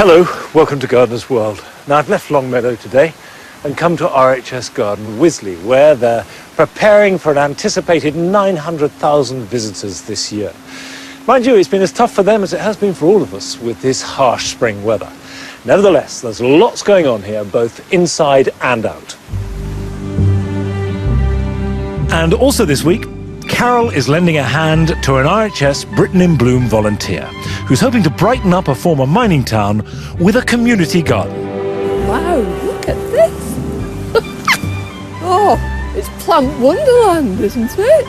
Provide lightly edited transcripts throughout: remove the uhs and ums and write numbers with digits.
Hello, welcome to Gardener's World. Now I've left Longmeadow today and come to RHS Garden, Wisley, where they're preparing for an anticipated 900,000 visitors this year. Mind you, it's been as tough for them as it has been for all of us with this harsh spring weather. Nevertheless, there's lots going on here, both inside and out. And also this week, Carol is lending a hand to an RHS Britain in Bloom volunteer who's hoping to brighten up a former mining town with a community garden. Wow, look at this! Oh, it's plant wonderland, isn't it?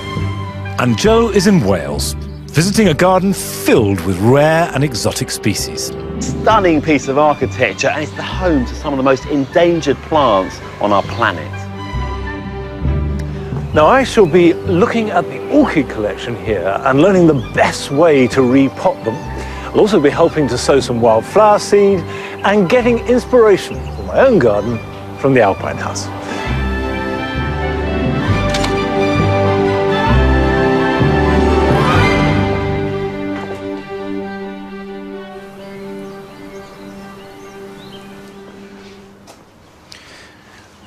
And Joe is in Wales, visiting a garden filled with rare and exotic species. Stunning piece of architecture, and it's the home to some of the most endangered plants on our planet. Now I shall be looking at the orchid collection here and learning the best way to repot them. I'll also be helping to sow some wildflower seed and getting inspiration for my own garden from the Alpine House.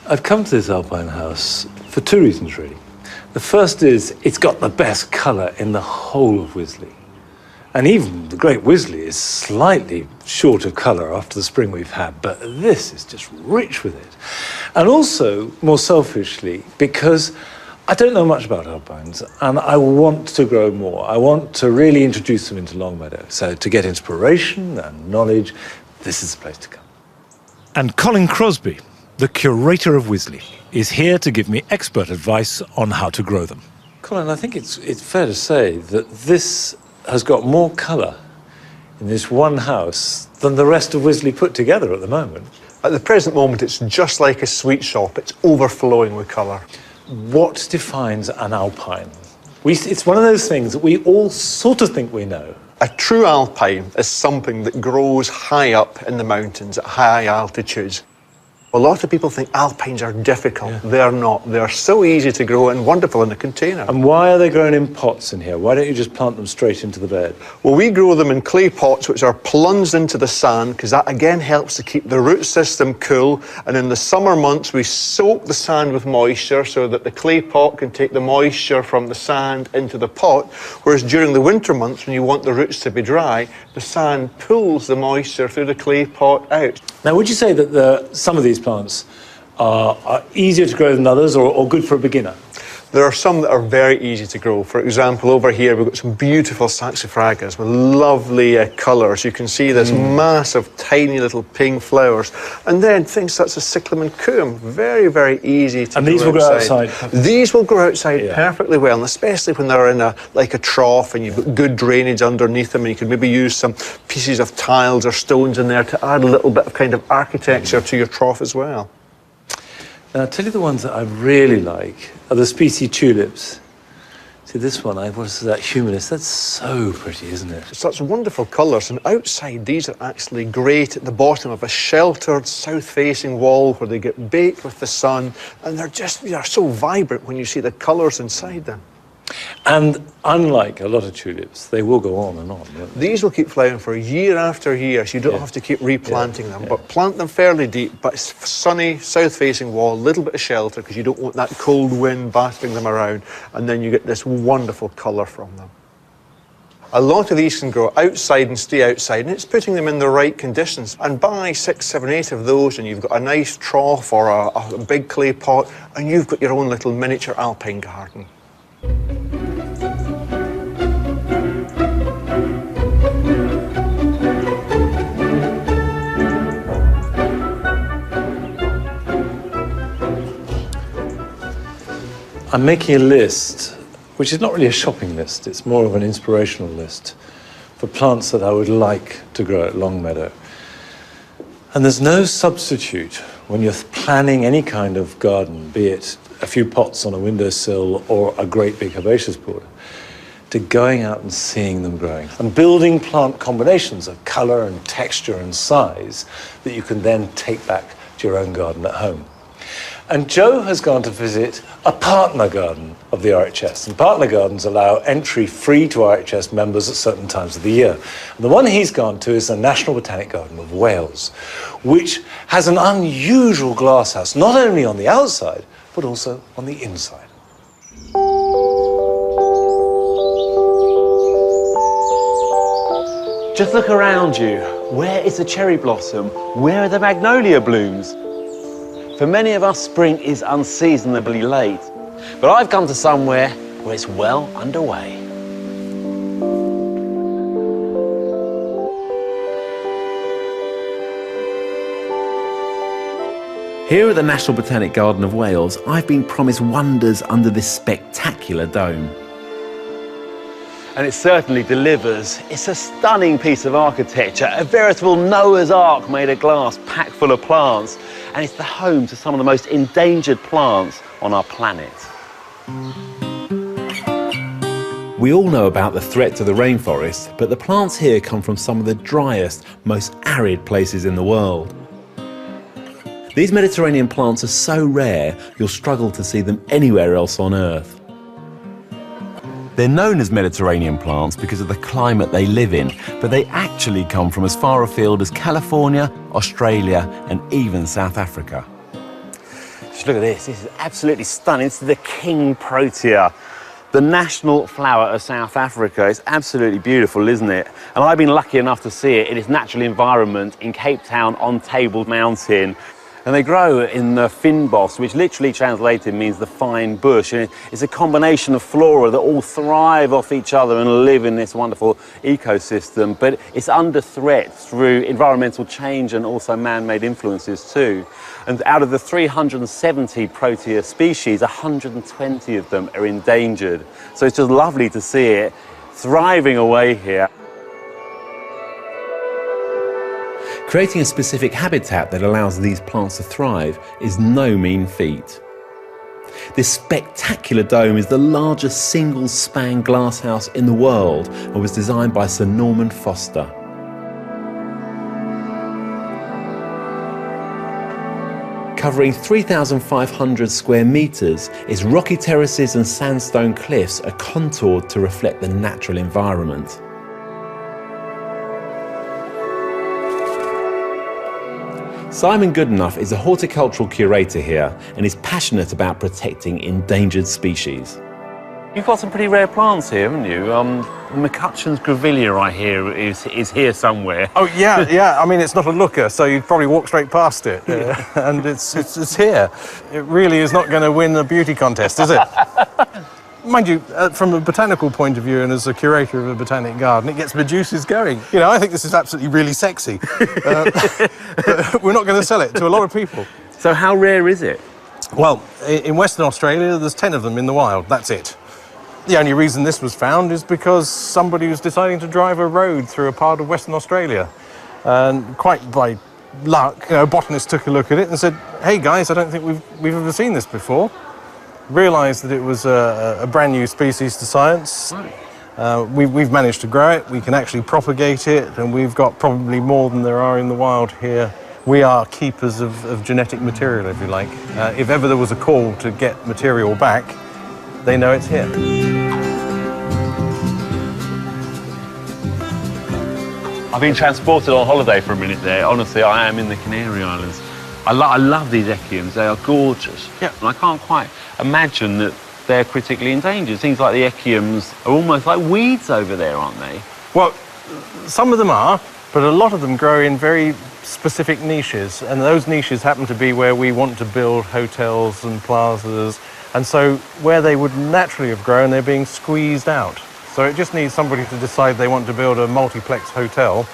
I've come to this Alpine House for two reasons, really. The first is it's got the best colour in the whole of Wisley. And even the Great Wisley is slightly short of colour after the spring we've had, but this is just rich with it. And also, more selfishly, because I don't know much about alpines and I want to grow more. I want to really introduce them into Longmeadow. So to get inspiration and knowledge, this is the place to come. And Colin Crosby, the curator of Wisley, is here to give me expert advice on how to grow them. Colin, I think it's fair to say that this has got more colour in this one house than the rest of Wisley put together at the moment. At the present moment, it's just like a sweet shop. It's overflowing with colour. What defines an alpine? It's one of those things that we all sort of think we know. A true alpine is something that grows high up in the mountains at high altitudes. A lot of people think alpines are difficult. Yeah. They're not. They're so easy to grow and wonderful in a container. And why are they grown in pots in here? Why don't you just plant them straight into the bed? Well, we grow them in clay pots which are plunged into the sand because that again helps to keep the root system cool. And in the summer months we soak the sand with moisture so that the clay pot can take the moisture from the sand into the pot, whereas during the winter months when you want the roots to be dry, the sand pulls the moisture through the clay pot out. Now, would you say that some of these plants are easier to grow than others or good for a beginner? There are some that are very easy to grow. For example, over here we've got some beautiful saxifragas with lovely colours. You can see this massive, tiny little pink flowers. And then things such as cyclamen coum, very, very easy to grow. And these will grow outside? These will grow outside perfectly well, and especially when they're in a trough and you've got good drainage underneath them, and you can maybe use some pieces of tiles or stones in there to add a little bit of kind of architecture to your trough as well. Now, I'll tell you the ones that I really like are the species tulips. See this one, what's that, humanist? That's so pretty, isn't it? Such wonderful colours, and outside these are actually great at the bottom of a sheltered south-facing wall where they get baked with the sun, and they're so vibrant when you see the colours inside them. And unlike a lot of tulips, they will go on and on. These will keep flowering for year after year, so you don't have to keep replanting them. But plant them fairly deep, but it's sunny, south-facing wall, a little bit of shelter, because you don't want that cold wind batting them around, and then you get this wonderful colour from them. A lot of these can grow outside and stay outside, and it's putting them in the right conditions. And buy 6, 7, 8 of those, and you've got a nice trough or a big clay pot, and you've got your own little miniature alpine garden. I'm making a list, which is not really a shopping list, it's more of an inspirational list for plants that I would like to grow at Longmeadow. And there's no substitute when you're planning any kind of garden, be it a few pots on a windowsill or a great big herbaceous border, to going out and seeing them growing and building plant combinations of colour and texture and size that you can then take back to your own garden at home. And Joe has gone to visit a partner garden of the RHS. And partner gardens allow entry free to RHS members at certain times of the year. And the one he's gone to is the National Botanic Garden of Wales, which has an unusual glasshouse, not only on the outside, but also on the inside. Just look around you. Where is the cherry blossom? Where are the magnolia blooms? For many of us, spring is unseasonably late. But I've come to somewhere where it's well underway. Here at the National Botanic Garden of Wales, I've been promised wonders under this spectacular dome. And it certainly delivers. It's a stunning piece of architecture, a veritable Noah's Ark made of glass, packed full of plants. And it's the home to some of the most endangered plants on our planet. We all know about the threat to the rainforest, but the plants here come from some of the driest, most arid places in the world. These Mediterranean plants are so rare, you'll struggle to see them anywhere else on Earth. They're known as Mediterranean plants because of the climate they live in, but they actually come from as far afield as California, Australia, and even South Africa. Just look at this. This is absolutely stunning. This is the king protea, the national flower of South Africa. It's absolutely beautiful, isn't it? And I've been lucky enough to see it in its natural environment in Cape Town on Table Mountain. And they grow in the fynbos, which literally translated means the fine bush. And it's a combination of flora that all thrive off each other and live in this wonderful ecosystem. But it's under threat through environmental change and also man-made influences too. And out of the 370 protea species, 120 of them are endangered. So it's just lovely to see it thriving away here. Creating a specific habitat that allows these plants to thrive is no mean feat. This spectacular dome is the largest single-span glasshouse in the world and was designed by Sir Norman Foster. Covering 3,500 square metres, its rocky terraces and sandstone cliffs are contoured to reflect the natural environment. Simon Goodenough is a horticultural curator here and is passionate about protecting endangered species. You've got some pretty rare plants here, haven't you? McCutcheon's grevillea, I hear, is here somewhere. Oh, yeah, yeah. I mean, it's not a looker, so you'd probably walk straight past it. And it's here. It really is not going to win a beauty contest, is it? Mind you, from a botanical point of view and as a curator of a botanic garden, it gets my juices going. You know, I think this is absolutely really sexy. But we're not going to sell it to a lot of people. So how rare is it? Well, in Western Australia, there's 10 of them in the wild, that's it. The only reason this was found is because somebody was deciding to drive a road through a part of Western Australia. And quite by luck, you know, a botanist took a look at it and said, hey guys, I don't think we've ever seen this before. Realised that it was a brand new species to science. Right. We've managed to grow it, we can actually propagate it, and we've got probably more than there are in the wild here. We are keepers of genetic material, if you like. If ever there was a call to get material back, they know it's here. I've been transported on holiday for a minute there. Honestly, I am in the Canary Islands. I love these echiums, they are gorgeous. Yeah. And I can't quite imagine that they're critically endangered. Things like the echiums are almost like weeds over there, aren't they? Well, some of them are, but a lot of them grow in very specific niches, and those niches happen to be where we want to build hotels and plazas, and so where they would naturally have grown, they're being squeezed out. So it just needs somebody to decide they want to build a multiplex hotel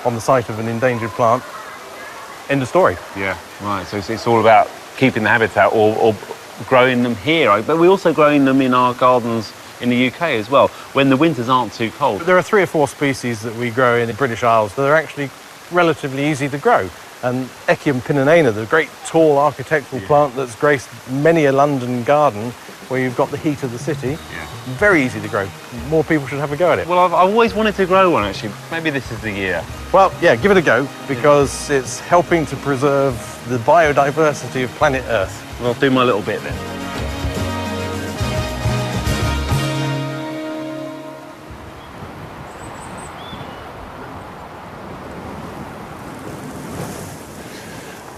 on the site of an endangered plant. End of story. Yeah, right. So it's all about keeping the habitat or growing them here. But we're also growing them in our gardens in the UK as well, when the winters aren't too cold. There are 3 or 4 species that we grow in the British Isles that are actually relatively easy to grow. And Echium pinnanana, the great tall architectural plant that's graced many a London garden where you've got the heat of the city, very easy to grow. More people should have a go at it. Well, I've always wanted to grow one, actually. Maybe this is the year. Well, yeah, give it a go, because it's helping to preserve the biodiversity of planet Earth. And I'll do my little bit then.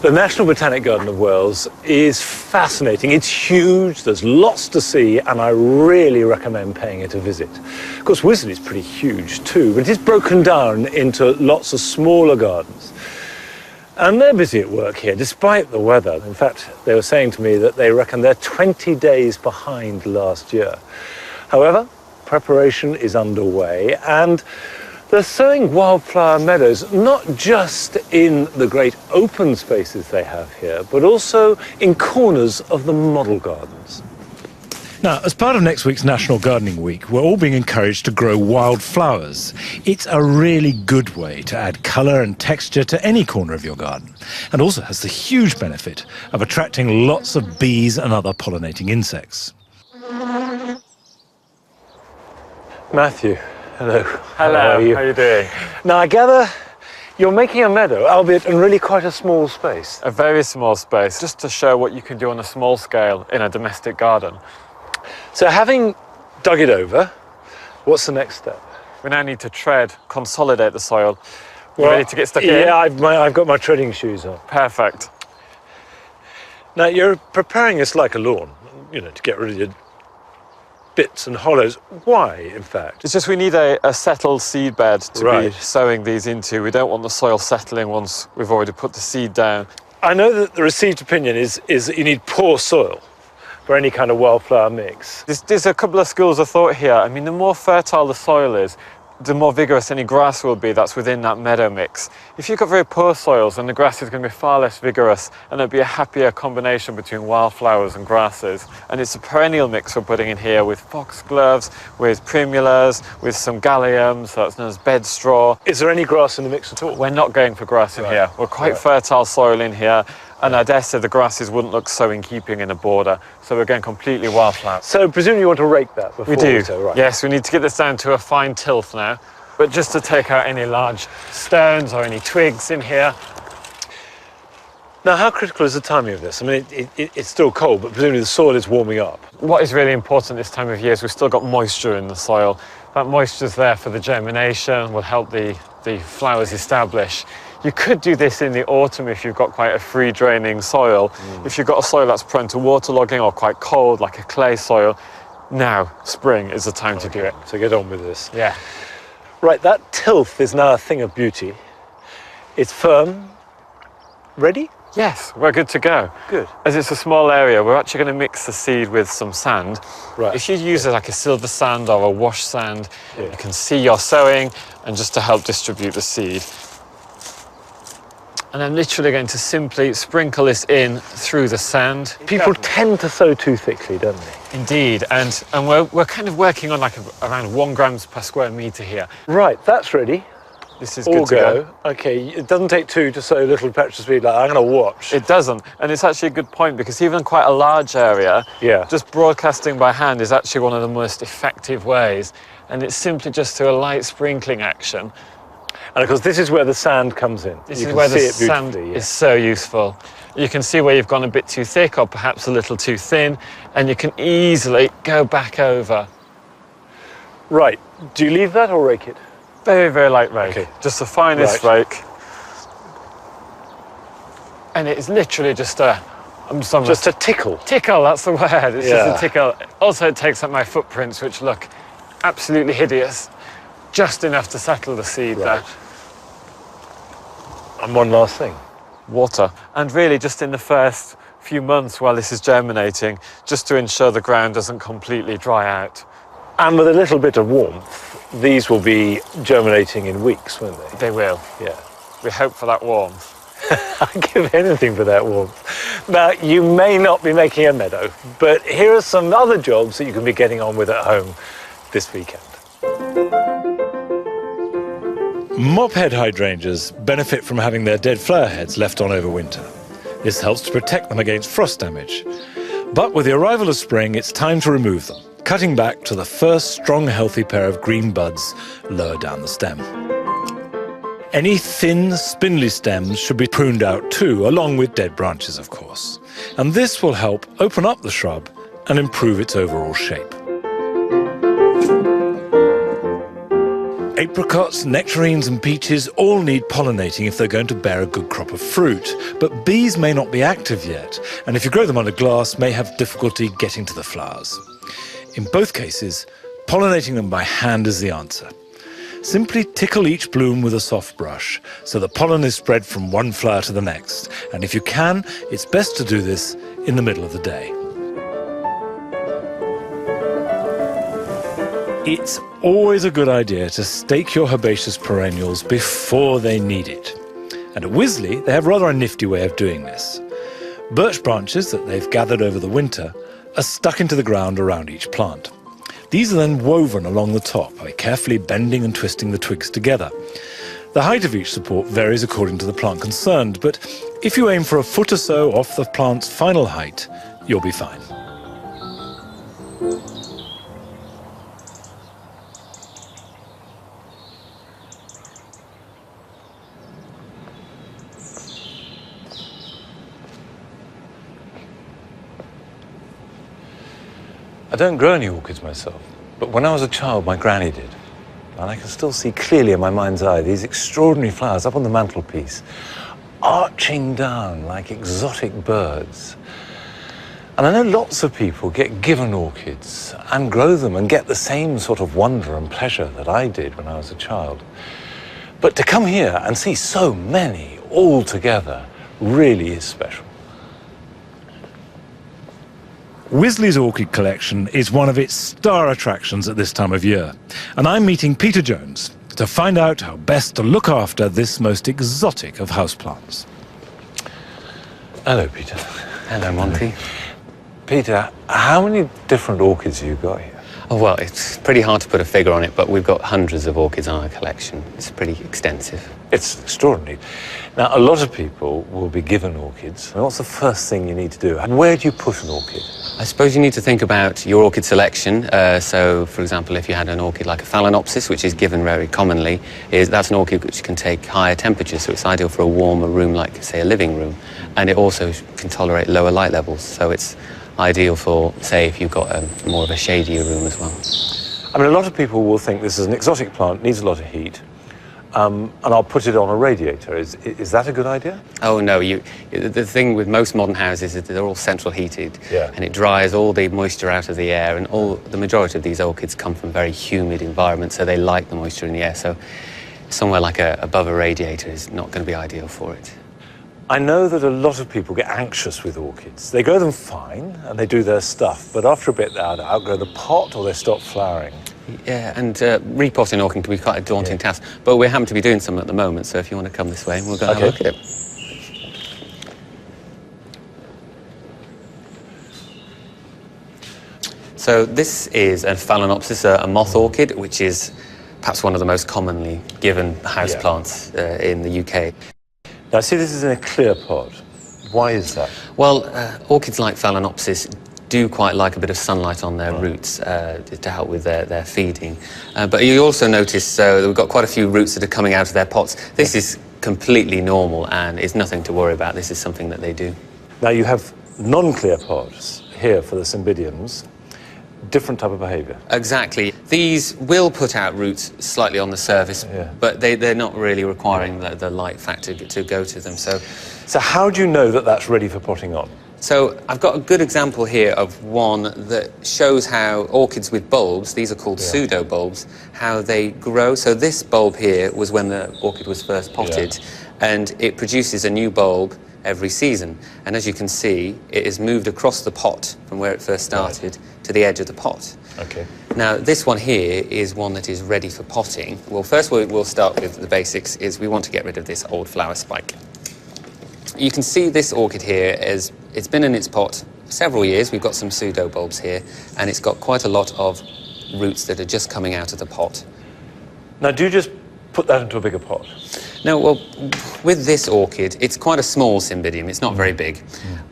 The National Botanic Garden of Wales is fascinating. It's huge, there's lots to see, and I really recommend paying it a visit. Of course, Wisley is pretty huge too, but it is broken down into lots of smaller gardens. And they're busy at work here, despite the weather. In fact, they were saying to me that they reckon they're 20 days behind last year. However, preparation is underway, and they're sowing wildflower meadows, not just in the great open spaces they have here, but also in corners of the model gardens. Now, as part of next week's National Gardening Week, we're all being encouraged to grow wildflowers. It's a really good way to add colour and texture to any corner of your garden, and also has the huge benefit of attracting lots of bees and other pollinating insects. Matthew, hello. Hello, how are you doing? Now, I gather you're making a meadow, albeit in really quite a small space. A very small space, just to show what you can do on a small scale in a domestic garden. So having dug it over, what's the next step? We now need to tread, consolidate the soil. You ready to get stuck in? Yeah, I've got my treading shoes on. Perfect. Now, you're preparing this like a lawn, you know, to get rid of your bits and hollows. Why, in fact? It's just we need a settled seed bed to Right. be sowing these into. We don't want the soil settling once we've already put the seed down. I know that the received opinion is that you need poor soil for any kind of wildflower mix. There's a couple of schools of thought here. I mean, the more fertile the soil is, the more vigorous any grass will be that's within that meadow mix. If you've got very poor soils, then the grass is going to be far less vigorous, and it'll be a happier combination between wildflowers and grasses. And it's a perennial mix we're putting in here with foxgloves, with primulas, with some galliums, that's known as bed straw. Is there any grass in the mix at all? We're not going for grass in here. We're quite fertile soil in here, and I dare say the grasses wouldn't look so in keeping in a border, so we're going completely wildflower. So presumably you want to rake that before We do, sow, right? yes, we need to get this down to a fine tilth now, but just to take out any large stones or any twigs in here. Now, how critical is the timing of this? I mean, it's still cold, but presumably the soil is warming up. What is really important this time of year is we've still got moisture in the soil. That moisture's there for the germination, will help the flowers establish. You could do this in the autumn if you've got quite a free draining soil. If you've got a soil that's prone to waterlogging or quite cold, like a clay soil, now, spring is the time to do it. So get on with this. Yeah. Right, that tilth is now a thing of beauty. It's firm. Ready? Yes, we're good to go. Good. As it's a small area, we're actually going to mix the seed with some sand. Right. If you use it like a silver sand or a wash sand, Yeah. you can see your sowing, and just to help distribute the seed. And I'm literally going to simply sprinkle this in through the sand. People tend to sow too thickly, don't they? Indeed, and we're kind of working on like around 1 gram per square metre here. Right, that's ready. This is All good to go. Okay, it doesn't take two to sow little patches of seed like I'm going to watch. It doesn't, and it's actually a good point because even in quite a large area, Yeah. just broadcasting by hand is actually one of the most effective ways, and it's simply just through a light sprinkling action. And of course, this is where the sand comes in. This You is can where the see it sand beautifully, yeah. is so useful. You can see where you've gone a bit too thick or perhaps a little too thin, and you can easily go back over. Right, do you leave that or rake it? Very, very light rake. Okay. Just the finest Right. rake. And it's literally just a... Just a tickle. Tickle, that's the word. It's Yeah. just a tickle. Also, it takes up my footprints, which look absolutely hideous. Just enough to settle the seed Right. there. And one last thing. Water. And really, just in the first few months while this is germinating, just to ensure the ground doesn't completely dry out. And with a little bit of warmth, these will be germinating in weeks, won't they? They will. Yeah. We hope for that warmth. I'd give anything for that warmth. Now, you may not be making a meadow, but here are some other jobs that you can be getting on with at home this weekend. Mophead hydrangeas benefit from having their dead flower heads left on over winter. This helps to protect them against frost damage. But with the arrival of spring, it's time to remove them, cutting back to the first strong, healthy pair of green buds lower down the stem. Any thin, spindly stems should be pruned out too, along with dead branches, of course. and this will help open up the shrub and improve its overall shape. Apricots, nectarines and peaches all need pollinating if they're going to bear a good crop of fruit, but bees may not be active yet, and if you grow them under glass, may have difficulty getting to the flowers. In both cases, pollinating them by hand is the answer. Simply tickle each bloom with a soft brush, so the pollen is spread from one flower to the next, and if you can, it's best to do this in the middle of the day. It's always a good idea to stake your herbaceous perennials before they need it. And at Wisley, they have rather a nifty way of doing this. Birch branches that they've gathered over the winter are stuck into the ground around each plant. These are then woven along the top by carefully bending and twisting the twigs together. The height of each support varies according to the plant concerned, but if you aim for a foot or so off the plant's final height, you'll be fine. I don't grow any orchids myself, but when I was a child, my granny did. And I can still see clearly in my mind's eye these extraordinary flowers up on the mantelpiece, arching down like exotic birds. And I know lots of people get given orchids and grow them and get the same sort of wonder and pleasure that I did when I was a child. But to come here and see so many all together really is special. Wisley's orchid collection is one of its star attractions at this time of year, and I'm meeting Peter Jones to find out how best to look after this most exotic of houseplants. Hello, Peter. Hello, Monty. Peter, how many different orchids have you got here? Oh, well, it's pretty hard to put a figure on it, but we've got hundreds of orchids in our collection. It's pretty extensive. It's extraordinary. Now, a lot of people will be given orchids. What's the first thing you need to do? Where do you put an orchid? I suppose you need to think about your orchid selection. So, for example, if you had an orchid like a Phalaenopsis, which is given very commonly, that's an orchid which can take higher temperatures, so it's ideal for a warmer room like, say, a living room. And it also can tolerate lower light levels, so it's ideal for, say, if you've got more of a shadier room as well. I mean, a lot of people will think this is an exotic plant, needs a lot of heat, and I'll put it on a radiator. Is that a good idea? Oh, no. The thing with most modern houses is that they're all central heated, and it dries all the moisture out of the air, and the majority of these orchids come from very humid environments, so they like the moisture in the air. So somewhere like above a radiator is not going to be ideal for it. I know that a lot of people get anxious with orchids. They grow them fine and they do their stuff, but after a bit they either outgrow the pot or they stop flowering. Yeah, and repotting orchid can be quite a daunting task, but we happen to be doing some at the moment, so if you want to come this way, we'll go and have a look at it. So this is a Phalaenopsis, a moth orchid, which is perhaps one of the most commonly given houseplants in the UK. Now, see, this is in a clear pot. Why is that? Well, orchids like Phalaenopsis do quite like a bit of sunlight on their roots to help with their feeding. But you also notice that we've got quite a few roots that are coming out of their pots. This is completely normal and is nothing to worry about. This is something that they do. Now, you have non-clear pots here for the Cymbidiums. Different type of behaviour. Exactly. These will put out roots slightly on the surface, but they're not really requiring the light factor to go to them. So how do you know that that's ready for potting on? So I've got a good example here of one that shows how orchids with bulbs, these are called pseudo-bulbs, how they grow. So this bulb here was when the orchid was first potted, and it produces a new bulb every season. And as you can see, it is moved across the pot from where it first started to the edge of the pot. Okay. Now, this one here is one that is ready for potting. Well, first we'll start with the basics, is we want to get rid of this old flower spike. You can see this orchid here, it's been in its pot several years. We've got some pseudo-bulbs here, and it's got quite a lot of roots that are just coming out of the pot. Now, do you just put that into a bigger pot? No, well, with this orchid, it's quite a small Cymbidium. It's not very big.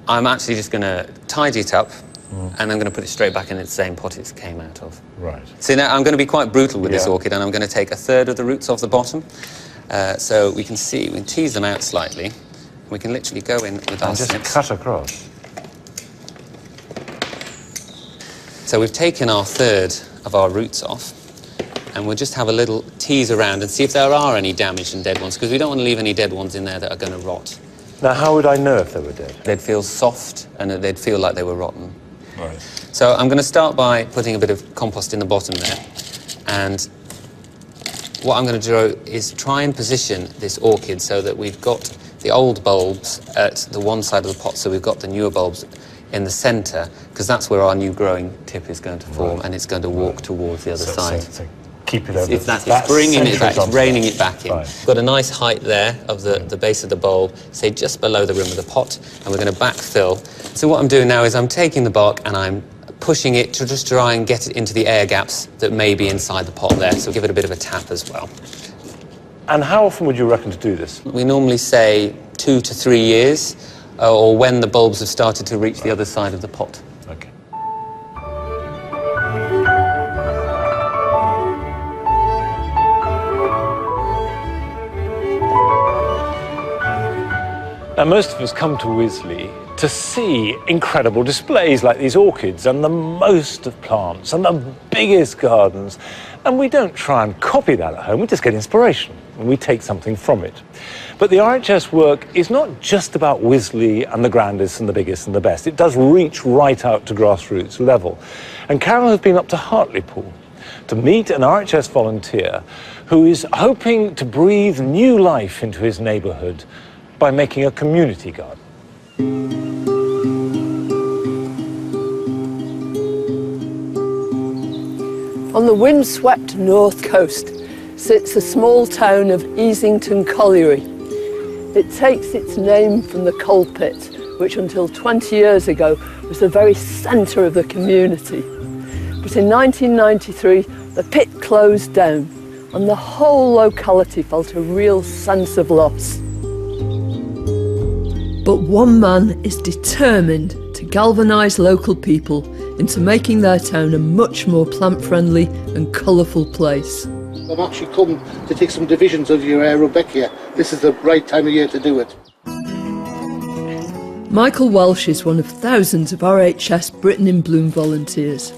I'm actually just going to tidy it up, and I'm going to put it straight back in the same pot it came out of. Right. So now I'm going to be quite brutal with this orchid, and I'm going to take a third of the roots off the bottom. So we can see, we can tease them out slightly. We can literally go in with our just snips. cut across. So we've taken our third of our roots off, and we'll just have a little tease around and see if there are any damaged and dead ones, because we don't want to leave any dead ones in there that are going to rot. Now, how would I know if they were dead? They'd feel soft and they'd feel like they were rotten. Right. So I'm going to start by putting a bit of compost in the bottom there, and what I'm going to do is try and position this orchid so that we've got the old bulbs at the one side of the pot, so we've got the newer bulbs in the centre, because that's where our new growing tip is going to form, and it's going to walk towards the other side. So keep it over. It's bringing it back, it's reining it back in. Right. Got a nice height there of the base of the bulb, say just below the rim of the pot, and we're going to backfill. So what I'm doing now is I'm taking the bark and I'm pushing it to just try and get it into the air gaps that may be inside the pot there, so give it a bit of a tap as well. And how often would you reckon to do this? We normally say 2 to 3 years, or when the bulbs have started to reach the other side of the pot. Okay. Now, most of us come to Wisley to see incredible displays like these orchids and the most of plants and the biggest gardens. And we don't try and copy that at home, we just get inspiration and we take something from it. But the RHS work is not just about Wisley and the grandest and the biggest and the best. It does reach right out to grassroots level. And Carol has been up to Hartlepool to meet an RHS volunteer who is hoping to breathe new life into his neighbourhood by making a community garden. On the windswept north coast sits the small town of Easington Colliery. It takes its name from the coal pit, which until 20 years ago was the very centre of the community. But in 1993, the pit closed down and the whole locality felt a real sense of loss. But one man is determined to galvanise local people into making their town a much more plant-friendly and colourful place. I've actually come to take some divisions of your Rudbeckia. This is the right time of year to do it. Michael Welsh is one of thousands of RHS Britain in Bloom volunteers.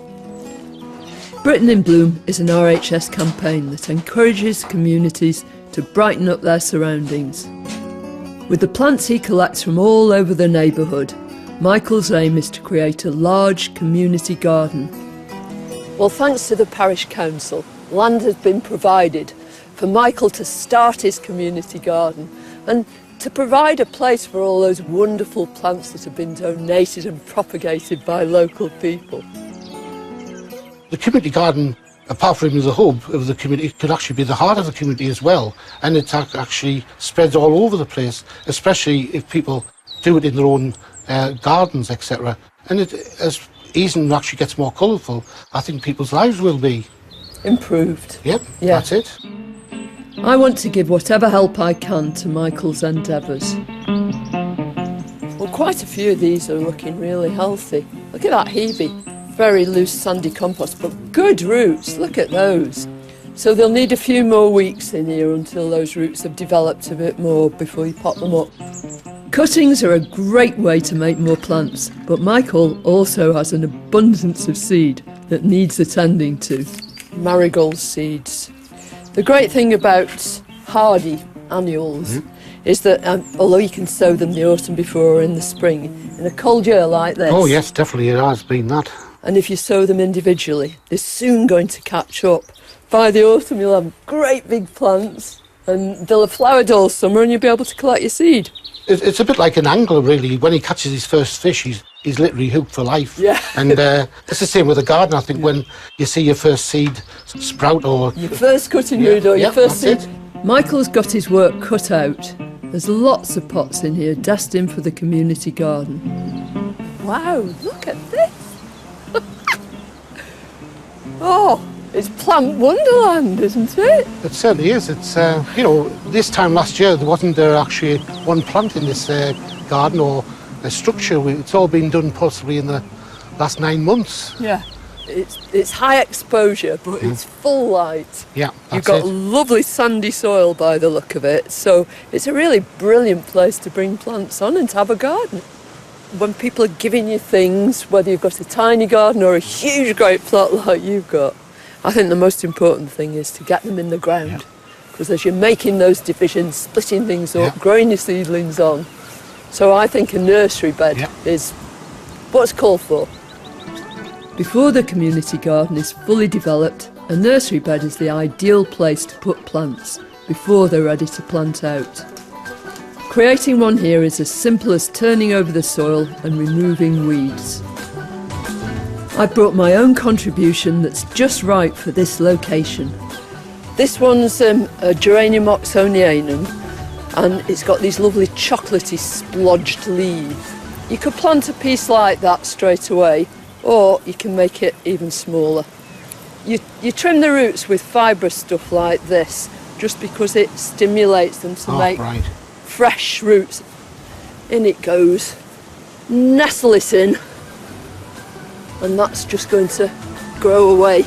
Britain in Bloom is an RHS campaign that encourages communities to brighten up their surroundings. With the plants he collects from all over the neighbourhood, Michael's aim is to create a large community garden. Well, thanks to the parish council, land has been provided for Michael to start his community garden and to provide a place for all those wonderful plants that have been donated and propagated by local people. The community garden, apart from as a hub of the community, it could actually be the heart of the community as well, and it actually spreads all over the place, especially if people do it in their own gardens, etc. And as Easington actually gets more colourful, I think people's lives will be improved. Yep, yeah. That's it. I want to give whatever help I can to Michael's endeavours. Well, quite a few of these are looking really healthy. Look at that Hebe. Very loose sandy compost, but good roots, look at those. So they'll need a few more weeks in here until those roots have developed a bit more before you pot them up. Cuttings are a great way to make more plants, but Michael also has an abundance of seed that needs attending to. Marigold seeds. The great thing about hardy annuals is that although you can sow them the autumn before or in the spring, in a cold year like this... Oh yes, definitely it has been that. And if you sow them individually, they're soon going to catch up. By the autumn you'll have great big plants and they'll have flowered all summer and you'll be able to collect your seed. It's a bit like an angler really. When he catches his first fish, he's literally hooked for life. Yeah. And it's the same with a garden. I think when you see your first seed sprout or... Your first cutting root or your first seed. It. Michael's got his work cut out. There's lots of pots in here destined for the community garden. Wow, look at this. Oh, it's plant wonderland, isn't it? It certainly is. It's, you know, this time last year there wasn't actually one plant in this garden or a structure. It's all been done possibly in the last 9 months. Yeah. It's high exposure, but it's full light. Yeah, You've got lovely sandy soil by the look of it, so it's a really brilliant place to bring plants on and to have a garden. when people are giving you things, whether you've got a tiny garden or a huge great plot like you've got, I think the most important thing is to get them in the ground. Because as you're making those divisions, splitting things up, growing your seedlings on, so I think a nursery bed is what's called for. Before the community garden is fully developed, a nursery bed is the ideal place to put plants before they're ready to plant out. Creating one here is as simple as turning over the soil and removing weeds. I brought my own contribution that's just right for this location. This one's a Geranium oxonianum, and it's got these lovely chocolatey splodged leaves. You could plant a piece like that straight away, or you can make it even smaller. You trim the roots with fibrous stuff like this, just because it stimulates them to make fresh roots. In it goes. Nestle it in, and that's just going to grow away.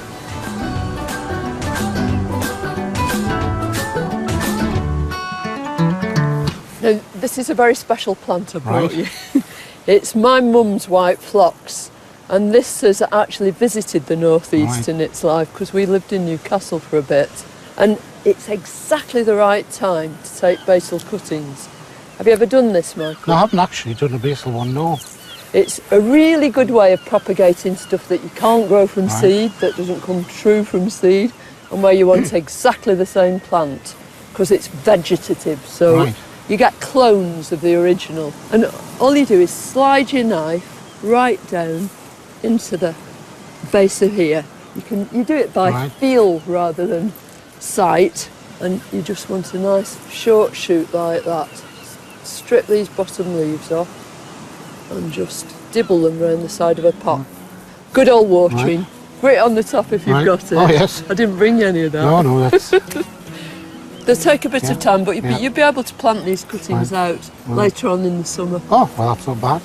Now, this is a very special plant I brought you. It's my mum's white phlox, and this has actually visited the northeast in its life because we lived in Newcastle for a bit, and it's exactly the right time to take basil cuttings. Have you ever done this, Michael? No, I haven't actually done a basil one, no. It's a really good way of propagating stuff that you can't grow from seed, that doesn't come true from seed, and where you want exactly the same plant, because it's vegetative, so you get clones of the original. And all you do is slide your knife right down into the base of here. You do it by feel rather than sight, and you just want a nice short shoot like that. Strip these bottom leaves off and just dibble them round the side of a pot. Good old watering. Grit on the top if you've got it. Oh, yes. I didn't bring you any of that. No, that's... They'll take a bit of time, but you'll be able to plant these cuttings out later on in the summer. Oh, well, that's not bad.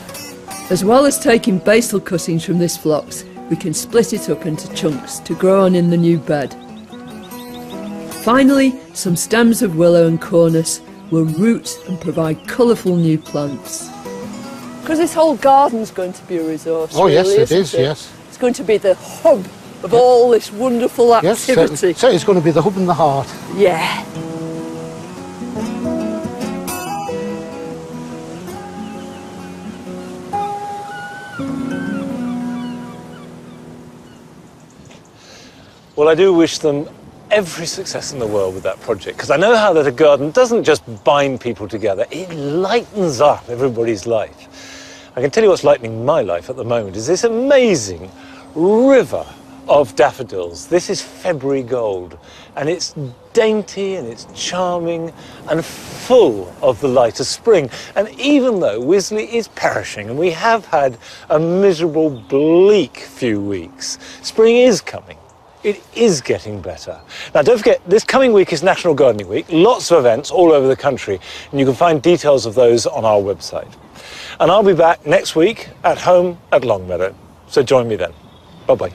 As well as taking basil cuttings from this phlox, we can split it up into chunks to grow on in the new bed. Finally, some stems of willow and cornus will root and provide colourful new plants. Because this whole garden's going to be a resource. Oh, really, yes, it is, it? yes. It's going to be the hub of all this wonderful activity. Yes, so it's going to be the hub and the heart. Yeah. Well, I do wish them every success in the world with that project, because I know how that a garden doesn't just bind people together, it lightens up everybody's life. I can tell you what's lightening my life at the moment is this amazing river of daffodils. This is February gold, and it's dainty and it's charming and full of the light of spring. And even though Wisley is perishing and we have had a miserable, bleak few weeks, spring is coming. It is getting better. Now, don't forget, this coming week is National Gardening Week. Lots of events all over the country, and you can find details of those on our website. And I'll be back next week at home at Longmeadow. So join me then. Bye-bye.